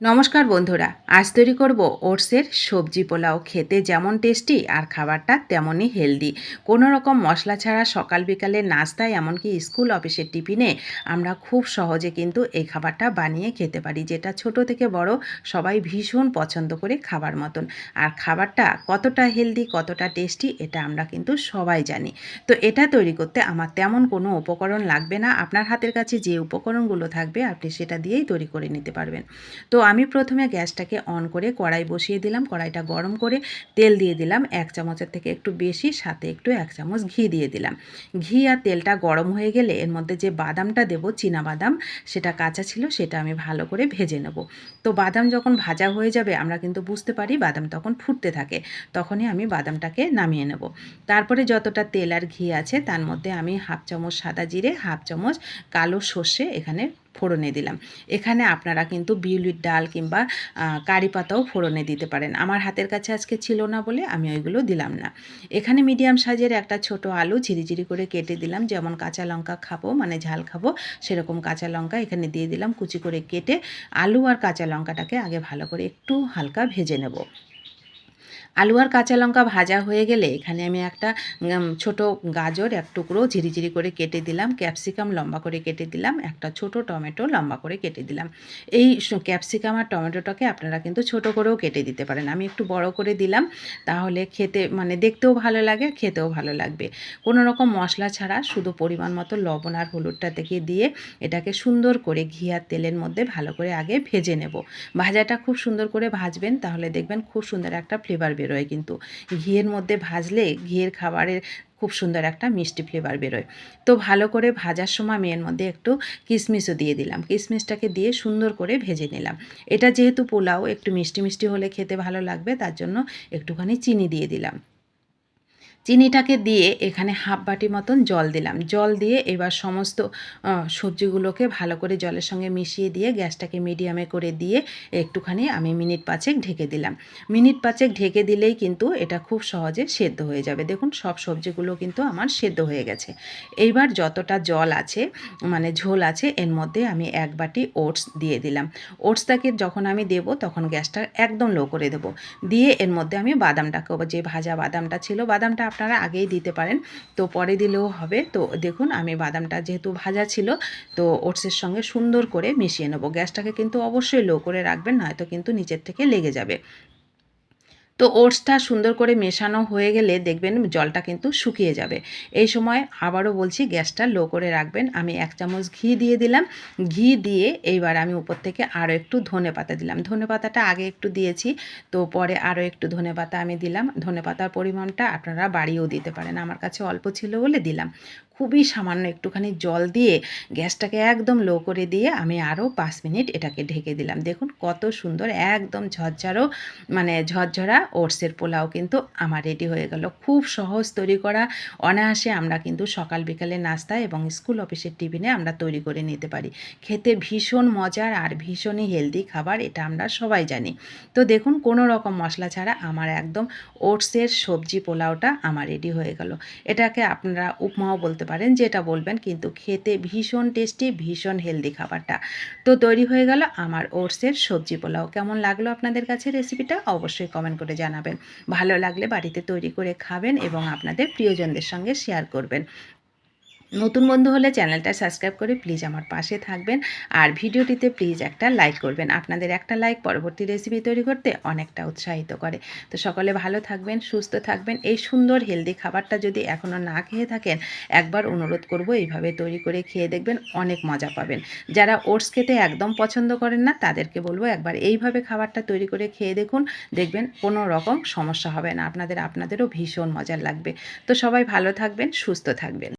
নমস্কার বন্ধুরা, আজ তৈরি করব ওটসের সবজি পোলাও। খেতে যেমন টেস্টি আর খাবারটা তেমনই হেলদি। কোনো রকম মশলা ছাড়া সকাল বিকালের নাস্তায় এমনকি স্কুল অফিসের টিফিনে আমরা খুব সহজে কিন্তু এই খাবারটা বানিয়ে খেতে পারি, যেটা ছোট থেকে বড় সবাই ভীষণ পছন্দ করে খাবার মতন। আর খাবারটা কতটা হেলদি, কতটা টেস্টি এটা আমরা কিন্তু সবাই জানি। তো এটা তৈরি করতে আমার তেমন কোনো উপকরণ লাগবে না। আপনার হাতের কাছে যে উপকরণগুলো থাকবে আপনি সেটা দিয়েই তৈরি করে নিতে পারবেন। তো আমি প্রথমে গ্যাসটাকে অন করে কড়াই বসিয়ে দিলাম। কড়াইটা গরম করে তেল দিয়ে দিলাম 1 চামচের থেকে একটু বেশি, সাথে একটু 1 চামচ ঘি দিয়ে দিলাম। ঘি আর তেলটা গরম হয়ে গেলে এর মধ্যে যে বাদামটা দেবো, চীনা বাদাম, সেটা কাঁচা ছিল, সেটা আমি ভালো করে ভেজে নেব। তো বাদাম যখন ভাজা হয়ে যাবে আমরা কিন্তু বুঝতে পারি বাদাম তখন ফুটতে থাকে, তখনই আমি বাদামটাকে নামিয়ে নেব। তারপরে যতটা তেল আর ঘি আছে তার মধ্যে আমি 1/2 চামচ সাদা জিরে, 1/2 চামচ কালো সর্ষে এখানে ফোড়নে দিলাম। এখানে আপনারা কিন্তু বিউলির ডাল কিংবা কারি পাতাও ফোড়নে দিতে পারেন। আমার হাতের কাছে আজকে ছিল না বলে আমি ওইগুলো দিলাম না। এখানে মিডিয়াম সাইজের একটা ছোট আলু ঝিরিঝিরি করে কেটে দিলাম। যেমন কাঁচা লঙ্কা খাবো, মানে ঝাল খাবো, সেরকম কাঁচা লঙ্কা এখানে দিয়ে দিলাম কুচি করে কেটে। আলু আর কাঁচা লঙ্কাটাকে আগে ভালো করে একটু হালকা ভেজে নেব। আলু আর কাঁচা লঙ্কা ভাজা হয়ে গেলে এখানে আমি একটা ছোট গাজর এক টুকরো ঝিরিঝিরি করে কেটে দিলাম, ক্যাপসিকাম লম্বা করে কেটে দিলাম, একটা ছোট টমেটো লম্বা করে কেটে দিলাম। এই ক্যাপসিকাম আর টমেটোটাকে আপনারা কিন্তু ছোট করেও কেটে দিতে পারেন। আমি একটু বড় করে দিলাম, তাহলে খেতে মানে দেখতেও ভালো লাগে, খেতেও ভালো লাগবে। কোনো রকম মশলা ছাড়া শুধু পরিমাণ মতো লবণ আর হলুদটা থেকে দিয়ে এটাকে সুন্দর করে ঘি আর তেলের মধ্যে ভালো করে আগে ভেজে নেব। ভাজাটা খুব সুন্দর করে ভাজবেন, তাহলে দেখবেন খুব সুন্দর একটা ফ্লেভার বেরোয়। কিন্তু ঘিয়ের মধ্যে ভাজলে ঘিয়ের খাবারের খুব সুন্দর একটা মিষ্টি ফ্লেভার বেরোয়। তো ভালো করে ভাজার সময় আমি এর মধ্যে একটু কিশমিশও দিয়ে দিলাম। কিশমিশটাকে দিয়ে সুন্দর করে ভেজে নিলাম। এটা যেহেতু পোলাও একটু মিষ্টি মিষ্টি হলে খেতে ভালো লাগবে, তার জন্য একটুখানি চিনি দিয়ে দিলাম। চিনিটাকে দিয়ে এখানে হাফ বাটি মতন জল দিলাম। জল দিয়ে এবার সমস্ত সবজিগুলোকে ভালো করে জলের সঙ্গে মিশিয়ে দিয়ে গ্যাসটাকে মিডিয়ামে করে দিয়ে একটুখানি আমি মিনিট 5 ঢেকে দিলাম। মিনিট 5 ঢেকে দিলেই কিন্তু এটা খুব সহজে সেদ্ধ হয়ে যাবে। দেখুন সব সবজিগুলো কিন্তু আমার সেদ্ধ হয়ে গেছে। এইবার যতটা জল আছে, মানে ঝোল আছে, এর মধ্যে আমি 1 বাটি ওটস দিয়ে দিলাম। ওটসটাকে যখন আমি দেবো তখন গ্যাসটা একদম লো করে দেবো। দিয়ে এর মধ্যে আমি বাদামটাকে, যে ভাজা বাদামটা ছিল, বাদামটা আপনারা আগেই দিতে পারেন, তো পরে দিলেও হবে। তো দেখুন আমি বাদামটা যেহেতু ভাজা ছিল, তো ওটসের সঙ্গে সুন্দর করে মিশিয়ে নেব। গ্যাসটাকে কিন্তু অবশ্যই লো করে রাখবেন, নয়তো কিন্তু নিচের থেকে লেগে যাবে। তো ওটসটা সুন্দর করে মেশানো হয়ে গেলে দেখবেন জলটা কিন্তু শুকিয়ে যাবে। এই সময় আবারও বলছি গ্যাসটা লো করে রাখবেন। আমি 1 চামচ ঘি দিয়ে দিলাম। ঘি দিয়ে এইবার আমি উপর থেকে আরও একটু ধনেপাতা দিলাম। ধনেপাতাটা আগে একটু দিয়েছি, তো পরে আরও একটু ধনেপাতা আমি দিলাম। ধনেপাতার পরিমাণটা আপনারা বাড়িয়েও দিতে পারেন। আমার কাছে অল্প ছিল বলে দিলাম। খুবই সামান্য একটুখানি জল দিয়ে গ্যাসটাকে একদম লো করে দিয়ে আমি আরও 5 মিনিট এটাকে ঢেকে দিলাম। দেখুন কত সুন্দর একদম ঝরঝরো, মানে ঝরঝরা ওটসের পোলাও কিন্তু আমার রেডি হয়ে গেল। খুব সহজ তৈরি করা, অনায়াসে আমরা কিন্তু সকাল বিকালে নাস্তা এবং স্কুল অফিসের টিফিনে আমরা তৈরি করে নিতে পারি। খেতে ভীষণ মজার আর ভীষণই হেলদি খাবার, এটা আমরা সবাই জানি। তো দেখুন কোনো রকম মশলা ছাড়া আমার একদম ওটসের সবজি পোলাওটা আমার রেডি হয়ে গেল। এটাকে আপনারা উপমাও বলতে পারেন, যেটা বলবেন, কিন্তু খেতে ভীষণ টেস্টি, ভীষণ হেলদি খাবারটা। তো তৈরি হয়ে গেল আমার ওটসের সবজি পোলাও। কেমন লাগলো আপনাদের কাছে রেসিপিটা অবশ্যই কমেন্ট করে জানাবেন। ভালো লাগলে বাড়িতে তৈরি করে খাবেন এবং আপনাদের প্রিয়জনদের সঙ্গে শেয়ার করবেন। নতুন বন্ধু হলে চ্যানেলটা সাবস্ক্রাইব করে প্লিজ আমার পাশে থাকবেন। আর ভিডিওটিতে প্লিজ একটা লাইক করবেন। আপনাদের একটা লাইক পরবর্তী রেসিপি তৈরি করতে অনেকটা উৎসাহিত করে। তো সকলে ভালো থাকবেন, সুস্থ থাকবেন। এই সুন্দর হেলদি খাবারটা যদি এখনও না খেয়ে থাকেন, একবার অনুরোধ করব এইভাবে তৈরি করে খেয়ে দেখবেন, অনেক মজা পাবেন। যারা ওটস খেতে একদম পছন্দ করেন না তাদেরকে বলবো একবার এইভাবে খাবারটা তৈরি করে খেয়ে দেখুন, দেখবেন কোনো রকম সমস্যা হবে না আপনাদেরও ভীষণ মজার লাগবে। তো সবাই ভালো থাকবেন, সুস্থ থাকবেন।